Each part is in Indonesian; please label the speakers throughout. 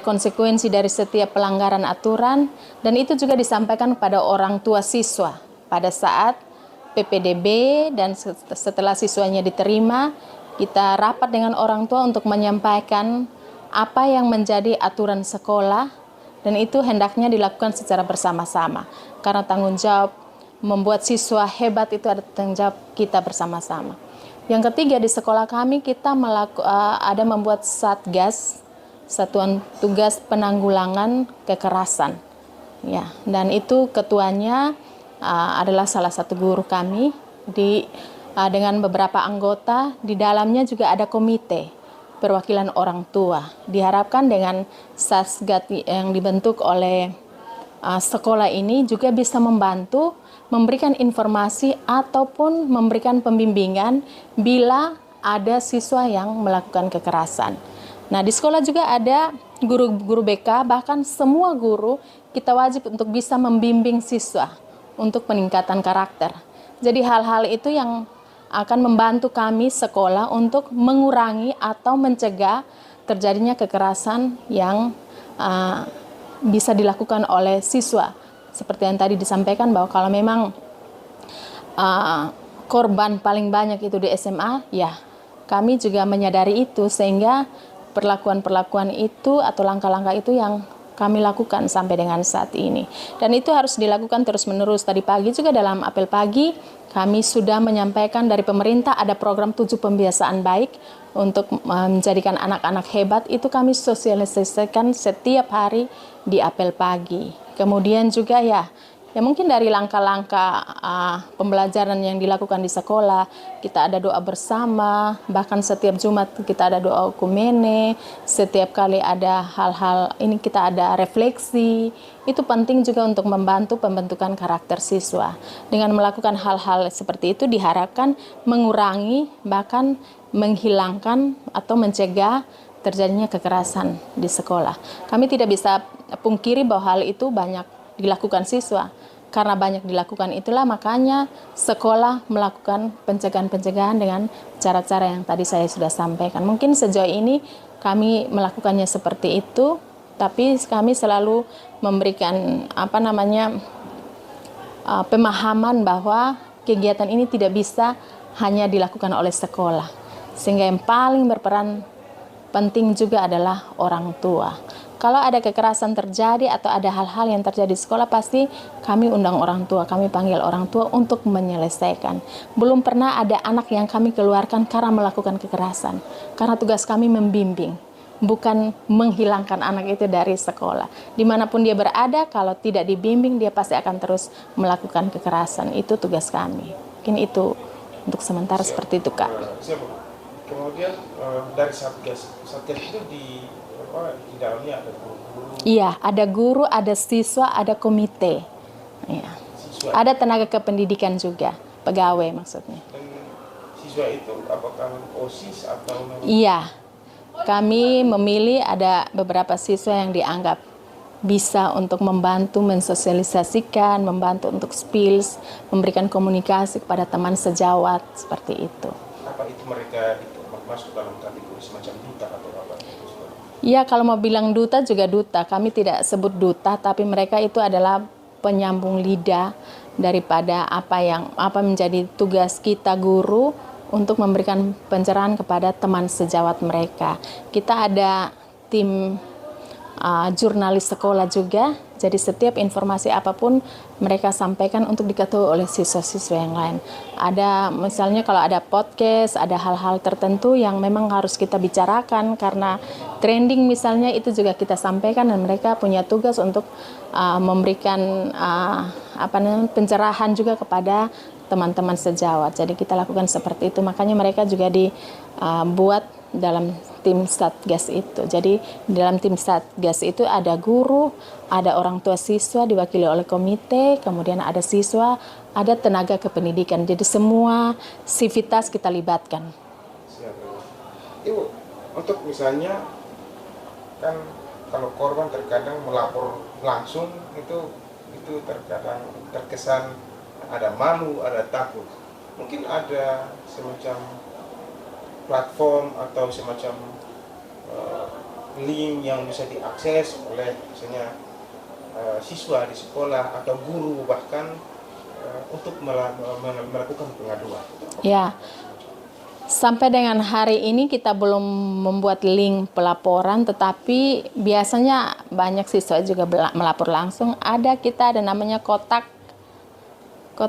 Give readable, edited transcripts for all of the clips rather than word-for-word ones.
Speaker 1: konsekuensi dari setiap pelanggaran aturan, dan itu juga disampaikan kepada orang tua siswa pada saat PPDB, dan setelah siswanya diterima, kita rapat dengan orang tua untuk menyampaikan apa yang menjadi aturan sekolah, dan itu hendaknya dilakukan secara bersama-sama. Karena tanggung jawab membuat siswa hebat itu ada tanggung jawab kita bersama-sama. Yang ketiga, di sekolah kami kita ada membuat Satgas, Satuan Tugas Penanggulangan Kekerasan. Ya, dan itu ketuanya adalah salah satu guru kami dengan beberapa anggota. Di dalamnya juga ada komite perwakilan orang tua. Diharapkan dengan Satgas yang dibentuk oleh sekolah ini juga bisa membantu memberikan informasi ataupun memberikan pembimbingan bila ada siswa yang melakukan kekerasan. Nah, di sekolah juga ada guru-guru BK, bahkan semua guru kita wajib untuk bisa membimbing siswa untuk peningkatan karakter. Jadi hal-hal itu yang akan membantu kami sekolah untuk mengurangi atau mencegah terjadinya kekerasan yang bisa dilakukan oleh siswa. Seperti yang tadi disampaikan bahwa kalau memang korban paling banyak itu di SMA, ya kami juga menyadari itu, sehingga perlakuan-perlakuan itu atau langkah-langkah itu yang kami lakukan sampai dengan saat ini. Dan itu harus dilakukan terus-menerus. Tadi pagi juga dalam apel pagi kami sudah menyampaikan dari pemerintah ada program 7 pembiasaan baik untuk menjadikan anak-anak hebat. Itu kami sosialisasikan setiap hari di apel pagi. Kemudian juga ya mungkin dari langkah-langkah pembelajaran yang dilakukan di sekolah, kita ada doa bersama, bahkan setiap Jumat kita ada doa okumene, setiap kali ada hal-hal ini kita ada refleksi. Itu penting juga untuk membantu pembentukan karakter siswa. Dengan melakukan hal-hal seperti itu diharapkan mengurangi, bahkan menghilangkan atau mencegah terjadinya kekerasan di sekolah. Kami tidak bisa pungkiri bahwa hal itu banyak dilakukan siswa. Karena banyak dilakukan itulah makanya sekolah melakukan pencegahan-pencegahan dengan cara-cara yang tadi saya sudah sampaikan. Mungkin sejauh ini kami melakukannya seperti itu, tapi kami selalu memberikan pemahaman bahwa kegiatan ini tidak bisa hanya dilakukan oleh sekolah. Sehingga yang paling berperan penting juga adalah orang tua. Kalau ada kekerasan terjadi atau ada hal-hal yang terjadi di sekolah, pasti kami undang orang tua, kami panggil orang tua untuk menyelesaikan. Belum pernah ada anak yang kami keluarkan karena melakukan kekerasan. Karena tugas kami membimbing, bukan menghilangkan anak itu dari sekolah. Dimanapun dia berada, kalau tidak dibimbing, dia pasti akan terus melakukan kekerasan. Itu tugas kami. Mungkin itu untuk sementara seperti itu, Kak.
Speaker 2: Kemudian dari Satgas itu di dalamnya ada guru.
Speaker 1: Iya, ada guru, ada siswa, ada komite. Iya. Ada tenaga kependidikan juga, pegawai maksudnya.
Speaker 2: Dan siswa itu apakah OSIS atau?
Speaker 1: Iya, kami memilih ada beberapa siswa yang dianggap bisa untuk membantu mensosialisasikan, membantu untuk skills, memberikan komunikasi kepada teman sejawat, seperti itu.
Speaker 2: Apa itu mereka masuk dalam kategori semacam duta atau apa?
Speaker 1: Ya, kalau mau bilang duta juga duta. Kami tidak sebut duta, tapi mereka itu adalah penyambung lidah daripada apa menjadi tugas kita guru untuk memberikan pencerahan kepada teman sejawat mereka. Kita ada tim jurnalis sekolah juga. Jadi setiap informasi apapun mereka sampaikan untuk diketahui oleh siswa-siswa yang lain. Ada misalnya kalau ada podcast, ada hal-hal tertentu yang memang harus kita bicarakan karena trending misalnya, itu juga kita sampaikan, dan mereka punya tugas untuk memberikan pencerahan juga kepada teman-teman sejawat. Jadi kita lakukan seperti itu. Makanya mereka juga dibuat dalam tim Satgas itu. Jadi dalam tim Satgas itu ada guru, ada orang tua siswa diwakili oleh komite, kemudian ada siswa, ada tenaga kependidikan. Jadi semua sivitas kita libatkan.
Speaker 2: Siap. Ibu, untuk misalnya kan kalau korban terkadang melapor langsung itu terkadang terkesan ada malu, ada takut. Mungkin ada semacam platform atau semacam link yang bisa diakses oleh misalnya siswa di sekolah atau guru bahkan untuk melakukan pengaduan?
Speaker 1: Ya, sampai dengan hari ini kita belum membuat link pelaporan, tetapi biasanya banyak siswa juga melapor langsung. Kita ada namanya kotak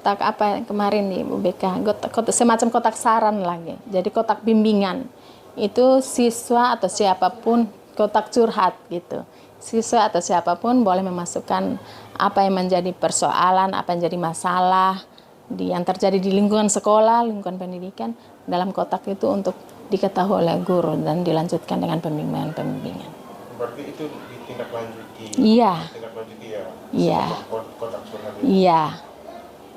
Speaker 1: apa kemarin di BK, semacam kotak saran lagi. Jadi kotak bimbingan itu siswa atau siapapun, kotak curhat gitu. Siswa atau siapapun boleh memasukkan apa yang menjadi persoalan, apa yang jadi masalah yang terjadi di lingkungan sekolah, lingkungan pendidikan dalam kotak itu untuk diketahui oleh guru dan dilanjutkan dengan pembimbingan.
Speaker 2: Berarti itu ditindaklanjuti?
Speaker 1: Iya.
Speaker 2: Ditindaklanjuti ya?
Speaker 1: Iya.
Speaker 2: Kotak curhat itu?
Speaker 1: Iya.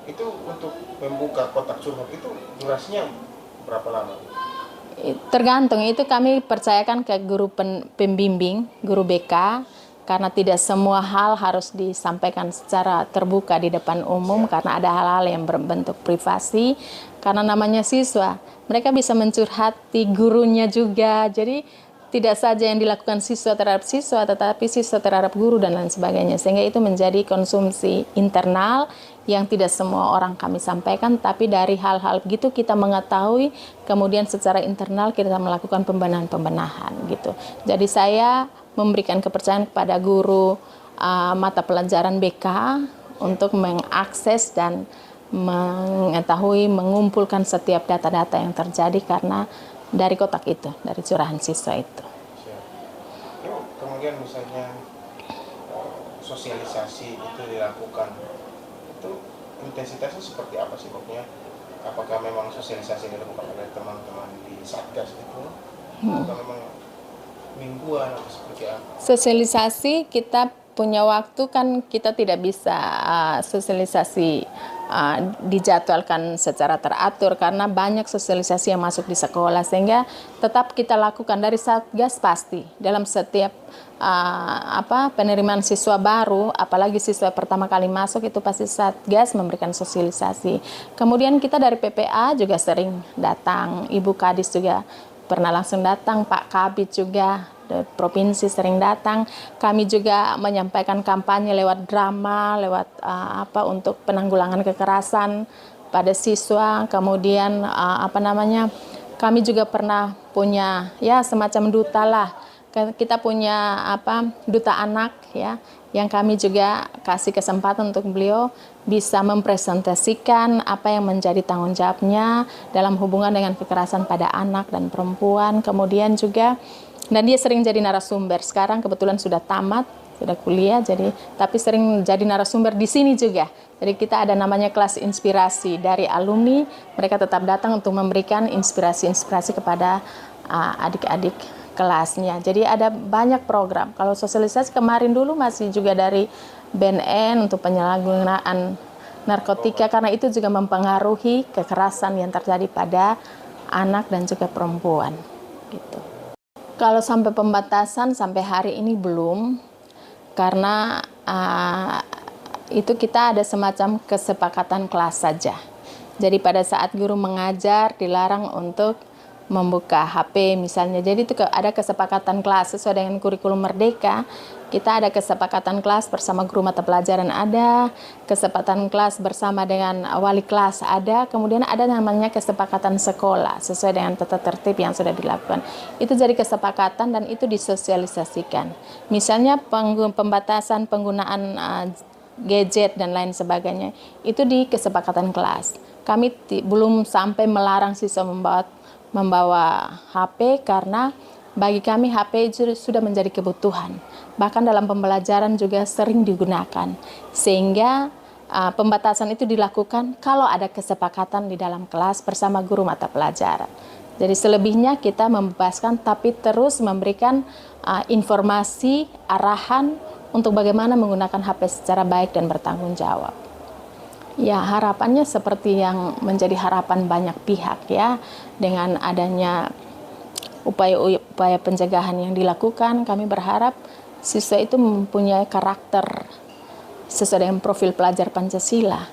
Speaker 2: Itu untuk membuka kotak curhat itu durasinya berapa lama?
Speaker 1: Tergantung, itu kami percayakan ke guru pembimbing, guru BK, karena tidak semua hal harus disampaikan secara terbuka di depan umum, karena ada hal-hal yang berbentuk privasi, karena namanya siswa, mereka bisa mencurhati gurunya juga, jadi tidak saja yang dilakukan siswa terhadap siswa, tetapi siswa terhadap guru dan lain sebagainya, sehingga itu menjadi konsumsi internal yang tidak semua orang kami sampaikan, tapi dari hal-hal begitu kita mengetahui, kemudian secara internal kita melakukan pembenahan gitu. Jadi saya memberikan kepercayaan kepada guru mata pelajaran BK untuk mengakses dan mengetahui, mengumpulkan setiap data-data yang terjadi karena dari kotak itu, dari curahan siswa itu.
Speaker 2: Kemudian misalnya sosialisasi itu dilakukan, itu intensitasnya seperti apa sih pokoknya? Apakah memang sosialisasi dilakukan oleh teman-teman di Satgas itu? Atau memang mingguan atau seperti apa?
Speaker 1: Sosialisasi kita punya waktu kan, kita tidak bisa sosialisasi dijadwalkan secara teratur karena banyak sosialisasi yang masuk di sekolah, sehingga tetap kita lakukan dari Satgas pasti dalam setiap penerimaan siswa baru, apalagi siswa pertama kali masuk itu pasti Satgas memberikan sosialisasi. Kemudian kita dari PPA juga sering datang, Ibu Kadis juga pernah langsung datang, Pak Kabid juga provinsi sering datang. Kami juga menyampaikan kampanye lewat drama, lewat untuk penanggulangan kekerasan pada siswa. Kemudian kami juga pernah punya ya semacam duta lah. Kita punya duta anak ya, yang kami juga kasih kesempatan untuk beliau bisa mempresentasikan apa yang menjadi tanggung jawabnya dalam hubungan dengan kekerasan pada anak dan perempuan. Kemudian juga, dan dia sering jadi narasumber. Sekarang kebetulan sudah tamat, sudah kuliah, tapi sering jadi narasumber di sini juga. Jadi kita ada namanya kelas inspirasi dari alumni, mereka tetap datang untuk memberikan inspirasi-inspirasi kepada adik-adik kelasnya. Jadi ada banyak program. Kalau sosialisasi kemarin dulu masih juga dari BNN untuk penyalahgunaan narkotika, karena itu juga mempengaruhi kekerasan yang terjadi pada anak dan juga perempuan. Gitu. Kalau sampai pembatasan sampai hari ini belum, karena itu kita ada semacam kesepakatan kelas saja. Jadi pada saat guru mengajar dilarang untuk membuka HP misalnya. Jadi itu ada kesepakatan kelas sesuai dengan kurikulum Merdeka. Kita ada kesepakatan kelas bersama guru mata pelajaran, ada kesepakatan kelas bersama dengan wali kelas, ada, kemudian ada namanya kesepakatan sekolah sesuai dengan tata tertib yang sudah dilakukan. Itu jadi kesepakatan dan itu disosialisasikan. Misalnya pembatasan penggunaan gadget dan lain sebagainya, itu di kesepakatan kelas. Kami belum sampai melarang siswa membawa HP, karena bagi kami HP sudah menjadi kebutuhan. Bahkan dalam pembelajaran juga sering digunakan. Sehingga pembatasan itu dilakukan kalau ada kesepakatan di dalam kelas bersama guru mata pelajaran. Jadi selebihnya kita membebaskan, tapi terus memberikan informasi, arahan untuk bagaimana menggunakan HP secara baik dan bertanggung jawab. Ya, harapannya seperti yang menjadi harapan banyak pihak ya, dengan adanya upaya-upaya pencegahan yang dilakukan, kami berharap siswa itu mempunyai karakter sesuai dengan profil pelajar Pancasila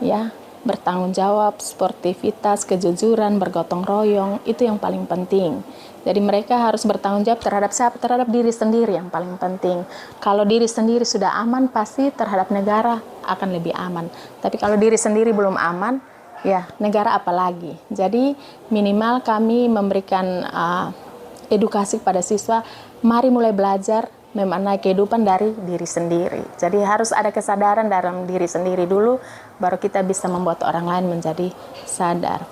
Speaker 1: ya, bertanggung jawab, sportivitas, kejujuran, bergotong royong, itu yang paling penting. Jadi mereka harus bertanggung jawab terhadap siapa? Terhadap diri sendiri yang paling penting. Kalau diri sendiri sudah aman, pasti terhadap negara akan lebih aman. Tapi kalau diri sendiri belum aman, ya negara apalagi. Jadi minimal kami memberikan edukasi kepada siswa, mari mulai belajar memaknai kehidupan dari diri sendiri. Jadi harus ada kesadaran dalam diri sendiri dulu, baru kita bisa membuat orang lain menjadi sadar.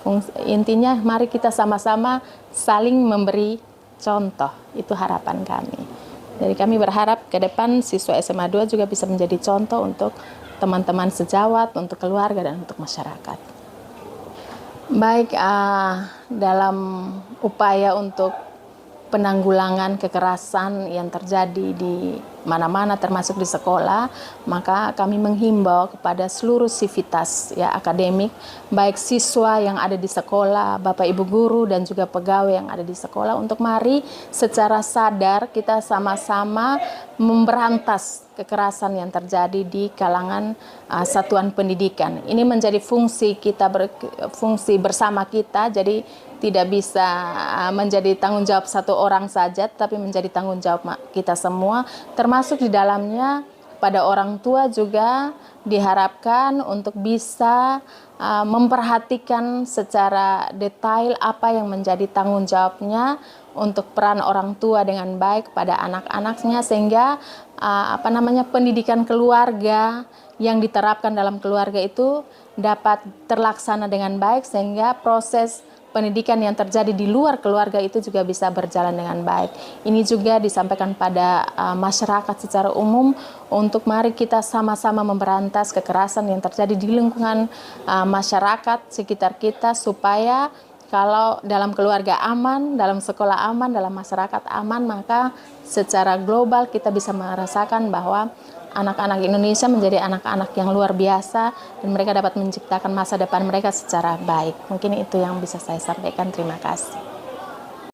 Speaker 1: Intinya mari kita sama-sama saling memberi contoh, itu harapan kami. Jadi kami berharap ke depan siswa SMA 2 juga bisa menjadi contoh untuk teman-teman sejawat, untuk keluarga, dan untuk masyarakat. Baik, dalam upaya untuk penanggulangan kekerasan yang terjadi di mana-mana termasuk di sekolah, maka kami menghimbau kepada seluruh sivitas ya akademik, baik siswa yang ada di sekolah, Bapak Ibu guru dan juga pegawai yang ada di sekolah, untuk mari secara sadar kita sama-sama memberantas kekerasan yang terjadi di kalangan satuan pendidikan. Ini menjadi fungsi kita, fungsi bersama kita, jadi tidak bisa menjadi tanggung jawab satu orang saja, tapi menjadi tanggung jawab kita semua, termasuk di dalamnya pada orang tua juga diharapkan untuk bisa memperhatikan secara detail apa yang menjadi tanggung jawabnya untuk peran orang tua dengan baik pada anak-anaknya, sehingga pendidikan keluarga yang diterapkan dalam keluarga itu dapat terlaksana dengan baik, sehingga proses pendidikan yang terjadi di luar keluarga itu juga bisa berjalan dengan baik. Ini juga disampaikan pada masyarakat secara umum, untuk mari kita sama-sama memberantas kekerasan yang terjadi di lingkungan masyarakat sekitar kita, supaya kalau dalam keluarga aman, dalam sekolah aman, dalam masyarakat aman, maka secara global kita bisa merasakan bahwa anak-anak Indonesia menjadi anak-anak yang luar biasa, dan mereka dapat menciptakan masa depan mereka secara baik. Mungkin itu yang bisa saya sampaikan. Terima kasih.